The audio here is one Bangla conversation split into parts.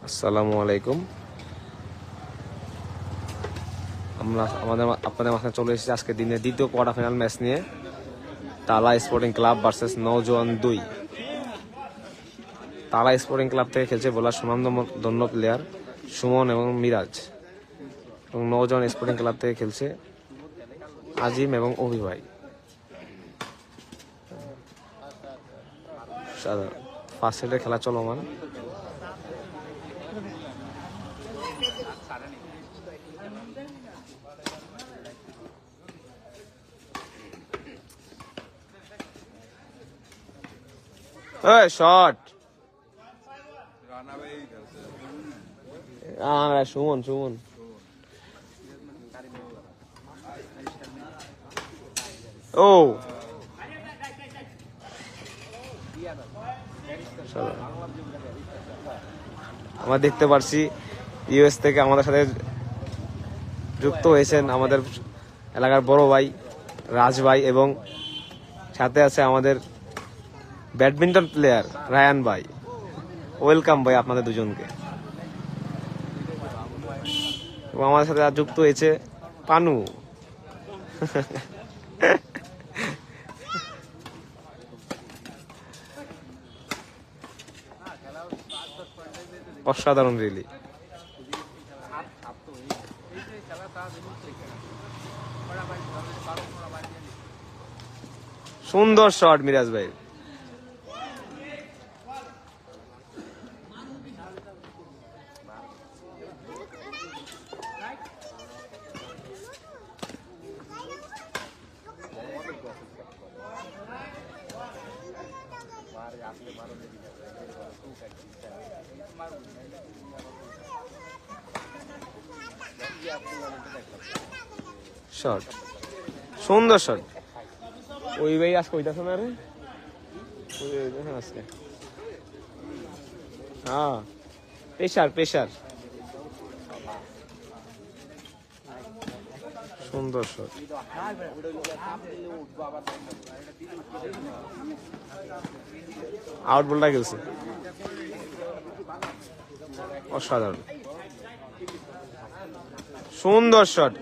আসসালামু আলাইকুম। আমরা আপনাদের মাঝে চলে এসেছি আজকে দিনের দ্বিতীয় কোয়ার্টার ফাইনাল ম্যাচ নিয়ে। তালা স্পোর্টিং ক্লাব ভার্সেস নওজোয়ান 2। তালা স্পোর্টিং ক্লাব থেকে খেলছে বোলার সুনামধন্য প্লেয়ার সুমন এবং মিরাজ, এবং নওজোয়ান স্পোর্টিং ক্লাব থেকে খেলছে আজিম এবং অভিভাই। ফার্স্ট সেটের খেলা চলমান। শট সুমন সুমন ও আমরা দেখতে পারছি ইউএস থেকে আমাদের সাথে যুক্ত হয়েছেন আমাদের এলাকার বড় ভাই রাজ ভাই, এবং সাথে আছে আমাদের ব্যাডমিন্টন প্লেয়ার রায়ান ভাই। ওয়েলকাম ভাই আপনাদের দুজনকে। এবং আমাদের সাথে যুক্ত হয়েছে পানু। অসাধারণ রিলি। সুন্দর শট মিরাজ ভাই। শট, সুন্দর শট। ওই ভাই আজকে ওইটাছে না রে, আজকে হ্যাঁ প্রেশার প্রেশার। সুন্দর শট। আউট বলটা গেছে, অসাধারণ সুন্দর শট।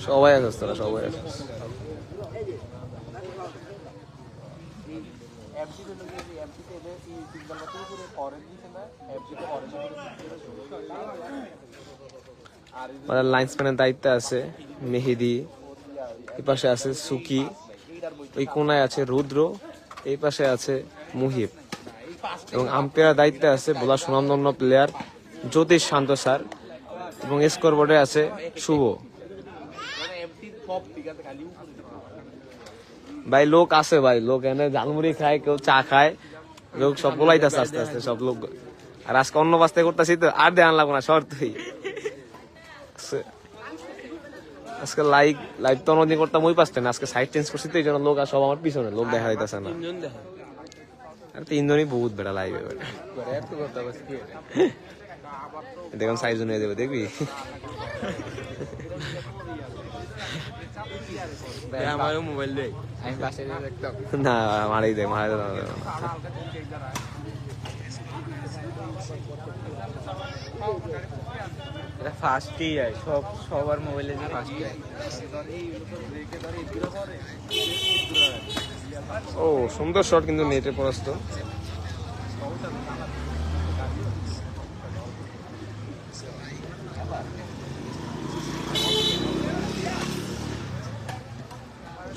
সবাই আছে তারা, সবাই আছে। লাইন্সম্যানের দায়িত্বে আছে মেহেদি, এই পাশে আছে সুকি, ওই কোনায় আছে রুদ্র, এই পাশে আছে মুহিব, এবং আম্পায়ার দায়িত্বে আছে বোলার সুনামধন্য প্লেয়ার জ্যোতিষ শান্ত স্যার, এবং স্কোর বোর্ডে আছে শুভ ভাই। লোক আছে ভাই, লোক এনে ঝালমুড়ি খায়, কেউ চা খায়, লোক সব বলাইতেছে আস্তে আস্তে সব লোক। আর আজকে অন্য বাস্তে করতেছি তো আর দেখান লাগবো না শর্তই। আজকে লাইভ তো অন্যদিন করতাম ওই পাশটা না, আজকে সাইড চেঞ্জ করছি তো এই জন্য লোক আর সব আমার পিছনে, লোক দেখা যাইতেছে না। আর তিনজনই বহুত বেড়া লাইভে দেখুন সাইজ নিয়ে দেবে, দেখবি আমারও মোবাইল দেয়, আমি পাশে দেখতাম না মারাই দেয়, মারাই দেয়। ফার্স্টই যায় সবার মোবাইলে ফার্স্ট যায়। ও সুন্দর শট, কিন্তু নেটে পরাস্ত।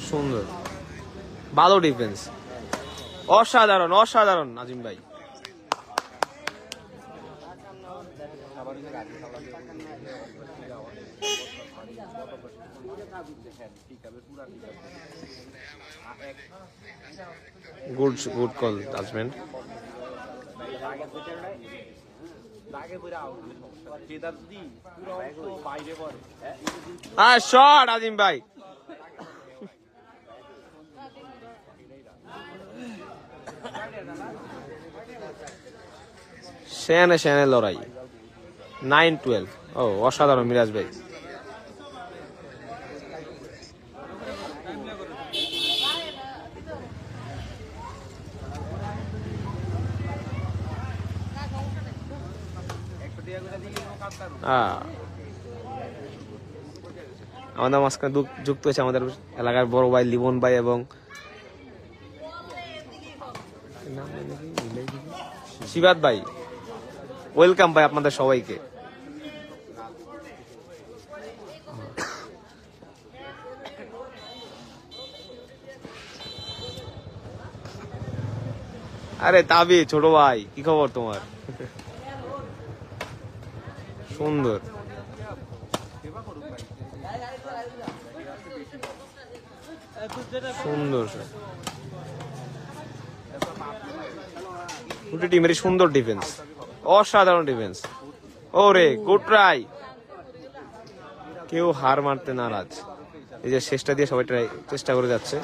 সুন্দর, ভালো ডিফেন্স, অসাধারণ অসাধারণ আজিম ভাই। Good good call judgement. Shot Azim ভাই। সেনে সেনে লড়াই 9-12। ও অসাধারণ মিরাজ ভাই। আমাদের মাঝখানে যুক্ত হয়েছে আমাদের এলাকার বড় ভাই লিমন ভাই এবং শিবাদ ভাই। ওয়েলকাম ভাই আপনাদের সবাইকে। আরে তাবি ছোট ভাই, কি খবর তোমার? সুন্দর। সুন্দর দুটি টিমেরই সুন্দর ডিফেন্স, অসাধারণ ডিফেন্স। ওরে গুড ট্রাই, কেউ হার মারতে নারাজ। এই যে শেষটা দিয়ে সবাই ট্রাই চেষ্টা করে যাচ্ছে।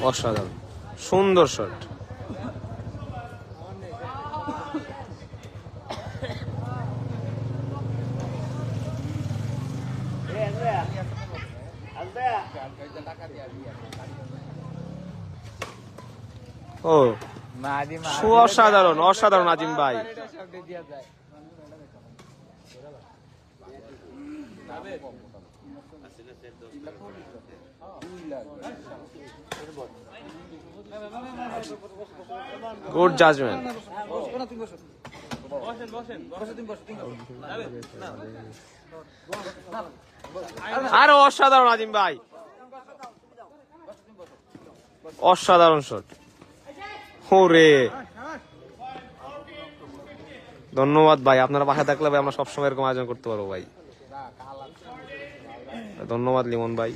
অসাধারণ সুন্দর শট। ও অসাধারণ অসাধারণ আজিম ভাই। Good judgement. আরে অসাধারণ আজিম ভাই, অসাধারণ শট। ওরে ধন্যবাদ ভাই, আপনারা পাশে থাকলে ভাই আমরা সবসময় এরকম আয়োজন করতে পারবো ভাই। ধন্যবাদ লিমন ভাই।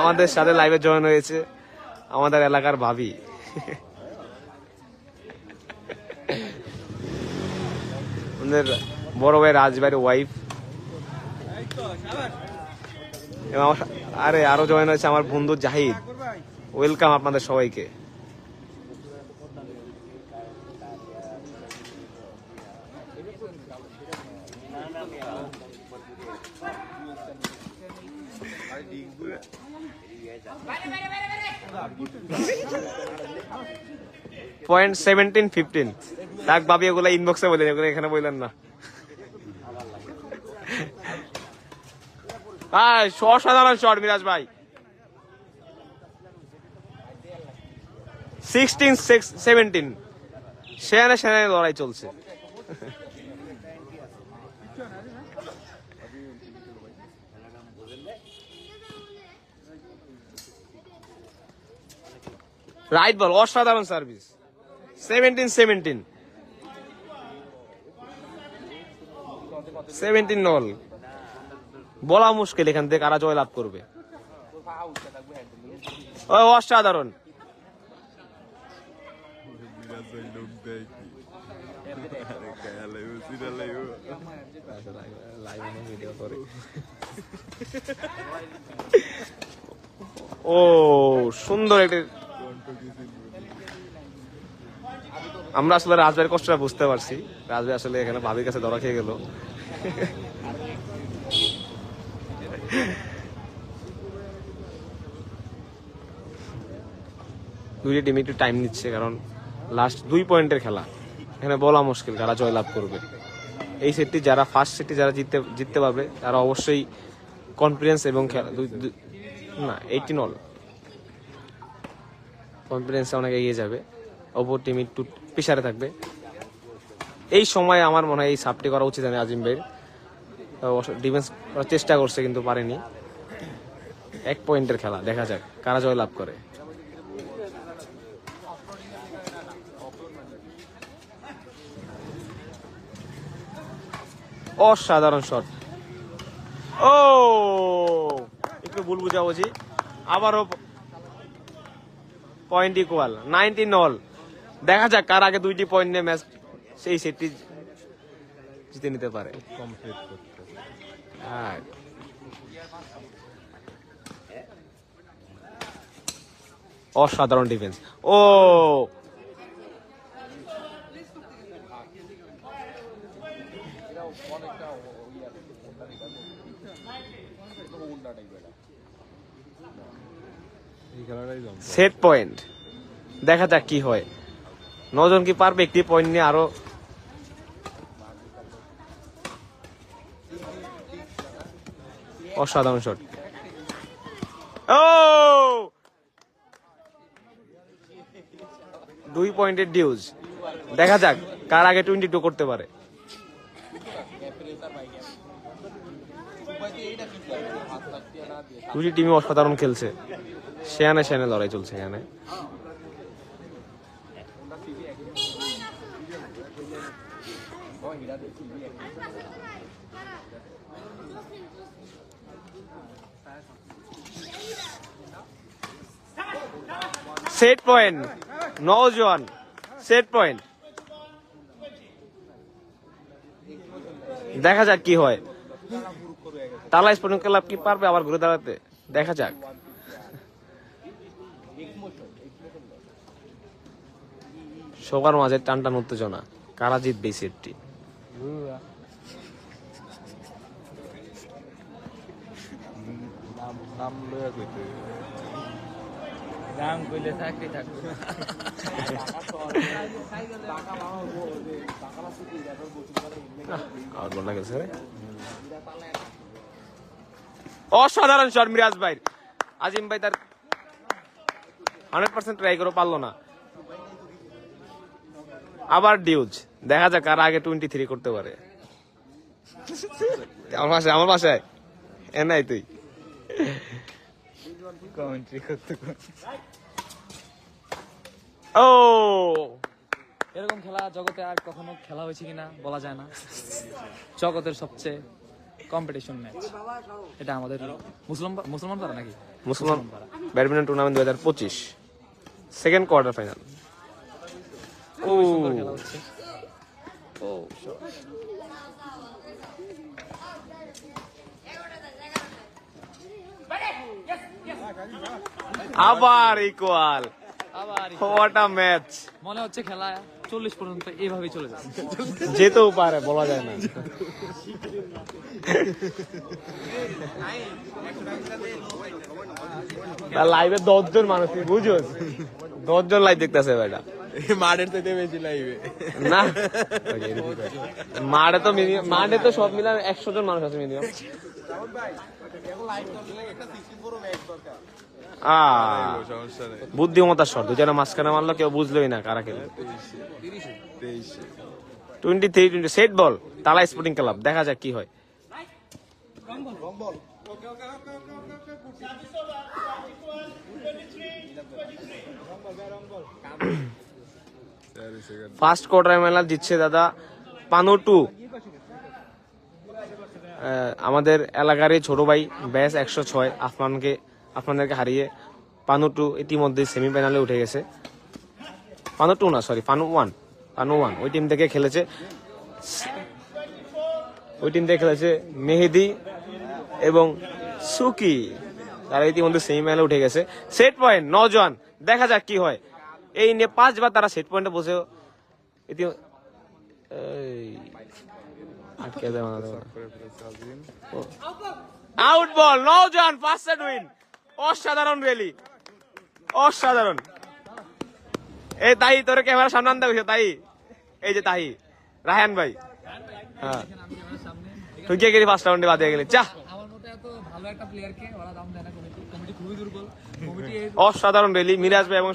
আমাদের সাথে লাইভে জয়েন হয়েছে আমাদের এলাকার ভাবি। আমাদের বড় ভাই রাজভাইয়ের ওয়াইফ। আরে আরো জয়েন হয়েছে আমার বন্ধু জাহিদ। ওয়েলকাম আপনাদের সবাইকে। পয়েন্ট 17-15 তাক ভাবি, এগুলা ইনবক্সে বলেন, এগুলো এখানে বললেন না। ভাই অসাধারণ শট মিরাজ ভাই। 16-17 সেখানে সেখানে লড়াই চলছে। রাইট বল, অসাধারণ সার্ভিস। 17-17 17 বলা মুশকিল এখান থেকে কারা জয় লাভ করবে। অসাধারণ। ও সুন্দর একটি। আমরা আসলে রাজভাইয়ের কষ্টটা বুঝতে পারছি। রাজভাই আসলে এখানে ভাবির কাছে ধরা খেয়ে গেল। দুইটি টিম একটু টাইম নিচ্ছে, কারণ লাস্ট 2 পয়েন্টের খেলা। এখানে বলা মুশকিল কারা জয়লাভ করবে। এই সেটটি যারা ফার্স্ট সেটটি যারা জিততে পারবে তারা অবশ্যই কনফিডেন্স এবং না 18 কনফিডেন্সে অনেক এগিয়ে যাবে। অপর টিম একটু পিছারে থাকবে। এই সময় আমার মনে হয় এই সাপটি করা উচিত আজিম ভাইয়ের। ডিফেন্স করার চেষ্টা করছে কিন্তু পারেনি। 1 পয়েন্টের খেলা, দেখা যাক কারা জয় লাভ করে। অসাধারণ শট। ও একটু ভুল বুঝাবুঝি, আবারও পয়েন্ট ইকুয়াল 19। দেখা যাক কার আগে 2টি পয়েন্ট নিয়ে ম্যাচ সেই সেটটি জিতে নিতে পারে। অসাধারণ ডিফেন্স। ও সেট পয়েন্ট, দেখা যাক কি হয়। 9 জন কি পারবে একটি পয়েন্ট নিয়ে আরো? অসাধারণ শট। ও 2 পয়েন্টের ডিউজ। দেখা যাক কার আগে 22 করতে পারে। দুটি টিমই অসাধারণ খেলছে, সেয়ানে সেয়ানে লড়াই চলছে এখানে। সেট পয়েন্ট, নওজোয়ান সেট পয়েন্ট। দেখা যাক কি হয়। তালা স্পোর্টিং ক্লাব কি পারবে আবার ঘুরে দাঁড়াতে? দেখা যাক। সবার মাঝে টানটান উত্তেজনা, কারা জিতবে এই সেটটি? দাম কইলে চাকরি থাকবে। অসাধারণ শট মিরাজ ভাই। আজিম ভাই তার 100% ট্রাই করে পারলো না। আবার ডিউজ, দেখা যাক কার আগে 23 করতে পারে। আমার বাসায় এ নাই তুই কমেন্ট্রি করতে। ও এরকম খেলা জগতে আর কখনো খেলা হয়েছে কিনা বলা যায় না। জগতের সবচেয়ে কম্পিটিশন ম্যাচ এটা আমাদের মুসলমান পাড়া নাকি মুসলমান badminton tournament 2025 second quarter final. ও খেলা হচ্ছে। ও আবার ইকুয়াল, আবার হোয়াট আ ম্যাচ। মনে হচ্ছে খেলা 40 পর্যন্ত এইভাবেই চলে যাচ্ছে। যেতেও পারে, বলা যায় না। লাইভে 10 জন মানুষ, বুঝোস 10 জন লাইভ দেখতেছে বেটা। মাঠের থেকে বেশি লাইবে না মাঠে তো সব মিলে 100 জন মানুষ আছে মিনিমাম। বুদ্ধিমত্তার শট, দুজনে মাঝখানে মারলো, কেউ বুঝলোই না কারা খেলে। 23 সেট বল, তালা স্পোর্টিং ক্লাব। দেখা যাক কি হয়। ফার্স্ট কোয়ার্টার ফাইনাল জিতছে দাদা পানু 2। আমাদের এলাকারই ছোট ভাই ব্যাস 106 আপনাদেরকে হারিয়ে পানু 2 ইতিমধ্যে সেমিফাইনালে উঠে গেছে। পানু 2 না, সরি পানু 1 ওই টিম থেকে খেলেছে। মেহেদি এবং সুকি, তারা ইতিমধ্যে সেমিফাইনালে উঠে গেছে। সেট পয়েন্ট নওজোয়ান, দেখা যাক কি হয়। এই নিয়ে 5 বার তারা সেট পয়েন্টে বসে আউট বল। নওজোয়ান ফার্স্ট সেট উইন। অসাধারণ র্যালি, অসাধারণ। এই তাই তোর ক্যামেরা সামনে আনতে হয়েছে তাই। এই যে তাই রাহান ভাই, হ্যাঁ তুই কে গেলি ফার্স্ট রাউন্ডে বাদে গেলি। চা আমার মতে এত ভালো একটা প্লেয়ারকে ওরা দাম দেয় না। কমিটি খুবই দুর্বল। অসাধারণ র্যালি। মিরাজ ভাই এবং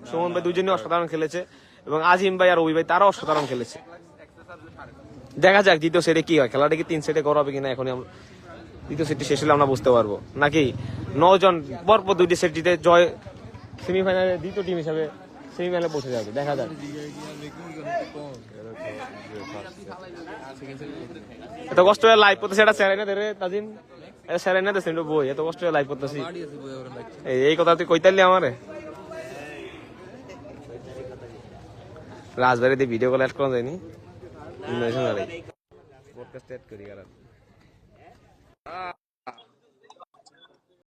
সুমন ভাই দুজনই অসাধারণ খেলেছে, এবং আজিম ভাই আর ওই ভাই তারা অসাধারণ খেলেছে। দেখা যাক দ্বিতীয় সেটে কি হয়। খেলাটা কি 3 সেটে করাবে কিনা এখন দ্বিতীয় সেটটি শেষ হলে আমরা বুঝতে পারবো। নাকি 9 জন পরপর 2টি সেট জিতে জয় সেমিফাইনালে দ্বিতীয় টিম হিসাবে সেমিফাইনালে পৌঁছে যাবে। দেখা যাক। এত কষ্ট হয়ে লাইভ করতেছে, এটা স্যারাই না দেরে তাজিম, এটা স্যারাই না দেছে বই, এত কষ্ট হয়ে লাইভ করতেছি। এই কথা তুই কইতালি আমারে। রাজবাড়িতে ভিডিও কল অ্যাড করা যায়নি। পডকাস্ট অ্যাড করি কারণ